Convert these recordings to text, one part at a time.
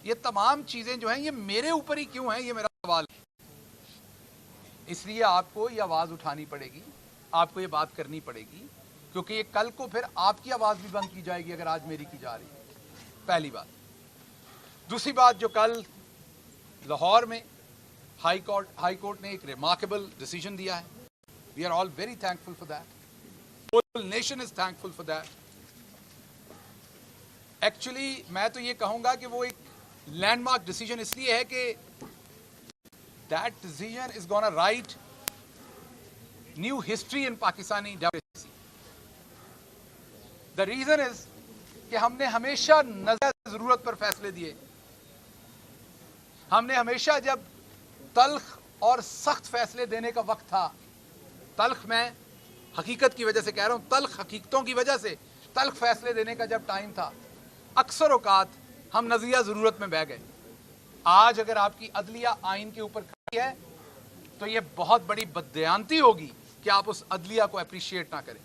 یہ تمام چیزیں جو ہیں یہ میرے اوپر ہی کیوں ہیں، یہ میرا سوال ہے۔ اس لیے آپ کو یہ آواز اٹھانی پڑے گی، آپ کو یہ بات کرنی پڑے گی، کیونکہ یہ کل کو پھر آپ کی آواز بھی بند کی جائے گی اگر آج میری کی جا رہی ہے۔ پہلی بات۔ دوسری بات، جو کل لاہور میں ہائی کورٹ نے ایک ریمارکیبل ڈیسیژن دیا ہے، we are all very thankful for that, whole nation is thankful for that. Actually میں تو یہ کہوں گا کہ وہ ایک لینڈ مارک ڈیسیژن اس لیے ہے کہ that decision is going to write new history in Pakistani democracy. The reason is کہ ہم نے ہمیشہ نظر ضرورت پر فیصلے دیے، ہم نے ہمیشہ جب تلخ اور سخت فیصلے دینے کا وقت تھا، تلخ میں حقیقت کی وجہ سے کہہ رہا ہوں، تلخ حقیقتوں کی وجہ سے تلخ فیصلے دینے کا جب ٹائم تھا، اکثر اوقات ہم نظریہ ضرورت میں بہ گئے۔ آج اگر آپ کی عدلیہ آئین کے اوپر کھڑی ہے تو یہ بہت بڑی بددیانتی ہوگی کہ آپ اس عدلیہ کو اپریشیٹ نہ کریں۔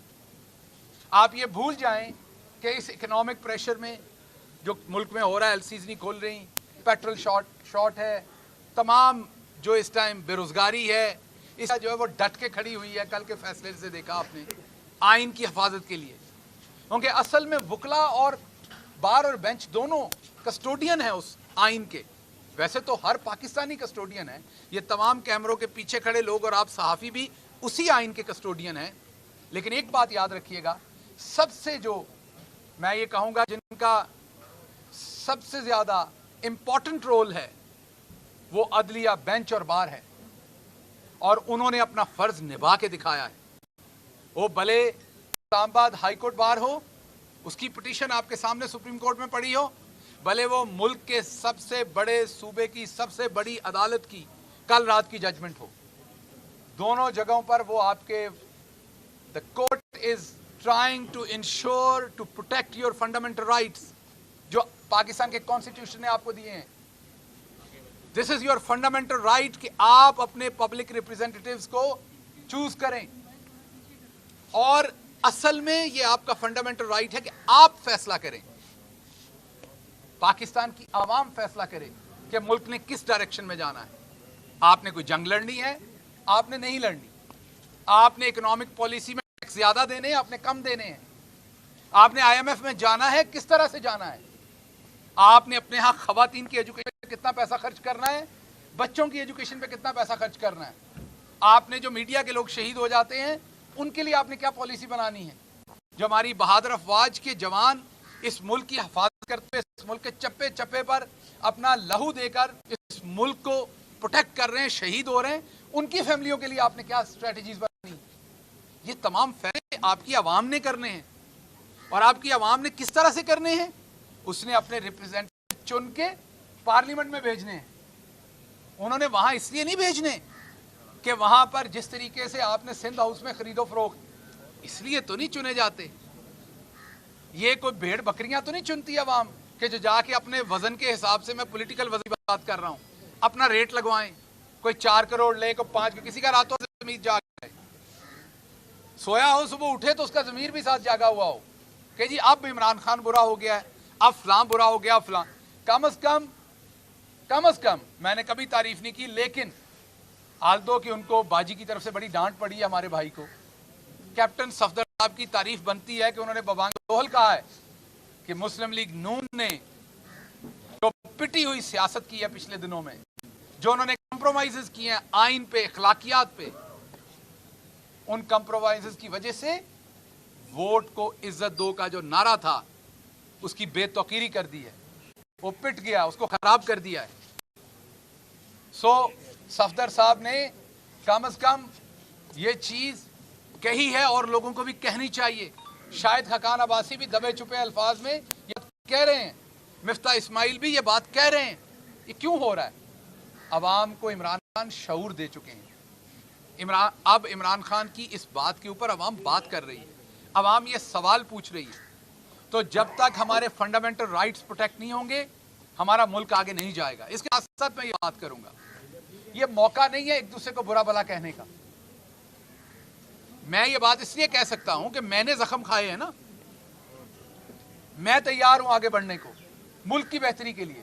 آپ یہ بھول جائیں کہ اس اکنامک پریشر میں جو ملک میں ہو رہا ہے، ایل سیز نہیں کھول رہی، پیٹرول شارٹ ہے، تمام جو اس ٹائم بے روزگاری ہے، اس کا جو ہے وہ ڈٹ کے کھڑی ہوئی ہے۔ کل کے فیصلے سے دیکھا آپ نے، آئین کی حفاظت کے لیے، کیونکہ اصل میں وکلا اور بار اور بینچ دونوں کسٹوڈین ہیں اس آئین کے۔ ویسے تو ہر پاکستانی کسٹوڈین ہے، یہ تمام کیمروں کے پیچھے کھڑے لوگ اور آپ صحافی بھی اسی آئین کے کسٹوڈین ہیں۔ لیکن ایک بات یاد رکھیے گا، سب سے جو میں یہ کہوں گا جن کا سب سے زیادہ امپورٹنٹ رول ہے وہ عدلیہ، بینچ اور بار ہے، اور انہوں نے اپنا فرض نبھا کے دکھایا ہے۔ وہ بھلے اسلام آباد ہائی کورٹ بار ہو، اس کی پٹیشن آپ کے سامنے سپریم کورٹ میں پڑی ہو، بھلے وہ ملک کے سب سے بڑے صوبے کی سب سے بڑی عدالت کی کل رات کی ججمنٹ ہو، دونوں جگہوں پر وہ آپ کے the court is trying to ensure to protect your fundamental rights جو پاکستان کے کانسٹیٹیوشن نے آپ کو دیے ہیں۔ This is your fundamental right کہ آپ اپنے پبلک ریپریزنٹیٹیوز کو چوز کریں، اور اصل میں یہ آپ کا فنڈامنٹل رائٹ ہے کہ آپ فیصلہ کریں، پاکستان کی عوام فیصلہ کرے کہ ملک نے کس ڈائریکشن میں جانا ہے۔ آپ نے کوئی جنگ لڑنی ہے، آپ نے نہیں لڑنی، آپ نے اکنامک پالیسی میں ٹیکس زیادہ دینے ہیں، آپ نے کم دینے ہیں، آپ نے آئی ایم ایف میں جانا ہے، کس طرح سے جانا ہے، آپ نے اپنے ہاں خواتین کی ایجوکیشن پہ کتنا پیسہ خرچ کرنا ہے، بچوں کی ایجوکیشن پہ کتنا پیسہ خرچ کرنا ہے، آپ نے جو میڈیا کے لوگ شہید ہو جاتے ہیں ان کے لیے آپ نے کیا پالیسی بنانی ہے، جو ہماری بہادر افواج کے جوان اس ملک کی حفاظت کرتے ہوئے اس ملک کے چپے چپے پر اپنا لہو دے کر اس ملک کو پروٹیکٹ کر رہے ہیں، شہید ہو رہے ہیں، ان کی فیملیوں کے لیے آپ نے کیا اسٹریٹجیز بنانی، یہ تمام فیصلے آپ کی عوام نے کرنے ہیں، اور آپ کی عوام نے کس طرح سے کرنے ہیں، اس نے اپنے ریپرزینٹیٹیو چن کے پارلیمنٹ میں بھیجنے ہیں۔ انہوں نے وہاں اس لیے نہیں بھیجنے کہ وہاں پر جس طریقے سے آپ نے سندھ ہاؤس میں خرید و فروخت، اس لیے تو نہیں چنے جاتے، یہ کوئی بھیڑ بکریاں تو نہیں چنتی عوام کہ جو جا کے اپنے وزن کے حساب سے، میں پولیٹیکل وزن کی بات کر رہا ہوں، اپنا ریٹ لگوائیں، کوئی 4 کروڑ لے، کوئی 5، کسی کا راتوں سے ضمیر جاگ جائے، سویا ہو صبح اٹھے تو اس کا ضمیر بھی ساتھ جاگا ہوا ہو کہ جی اب عمران خان برا ہو گیا ہے، اب فلاں برا ہو گیا، فلاں۔ کم از کم میں نے کبھی تعریف نہیں کی، لیکن آلدو کہ ان کو باجی کی طرف سے بڑی ڈانٹ پڑی ہے ہمارے بھائی کو، کیپٹن صفدر صاحب کی تعریف بنتی ہے کہ انہوں نے ببانگ دوہل کہا ہے کہ مسلم لیگ نون نے جو پٹی ہوئی سیاست کی ہے پچھلے دنوں میں، جو انہوں نے کمپرومائزز کیے ہیں آئین پہ، اخلاقیات پہ، ان کمپرومائزز کی وجہ سے ووٹ کو عزت دو کا جو نعرہ تھا اس کی بے توقیری کر دی ہے، وہ پٹ گیا، اس کو خراب کر دیا ہے۔ صفدر صاحب نے کم از کم یہ چیز کہی ہے اور لوگوں کو بھی کہنی چاہیے۔ شاید خاقان عباسی بھی دبے چھپے الفاظ میں یہ کہہ رہے ہیں، مفتاح اسماعیل بھی یہ بات کہہ رہے ہیں، یہ کیوں ہو رہا ہے؟ عوام کو عمران خان شعور دے چکے ہیں، اب عمران خان کی اس بات کے اوپر عوام بات کر رہی ہے، عوام یہ سوال پوچھ رہی ہے، تو جب تک ہمارے فنڈامنٹل رائٹس پروٹیکٹ نہیں ہوں گے ہمارا ملک آگے نہیں جائے گا۔ اس کے ساتھ میں یہ بات کروں گا، یہ موقع نہیں ہے ایک دوسرے کو برا بھلا کہنے کا۔ میں یہ بات اس لیے کہہ سکتا ہوں کہ میں نے زخم کھائے ہیں نا، میں تیار ہوں آگے بڑھنے کو ملک کی بہتری کے لیے،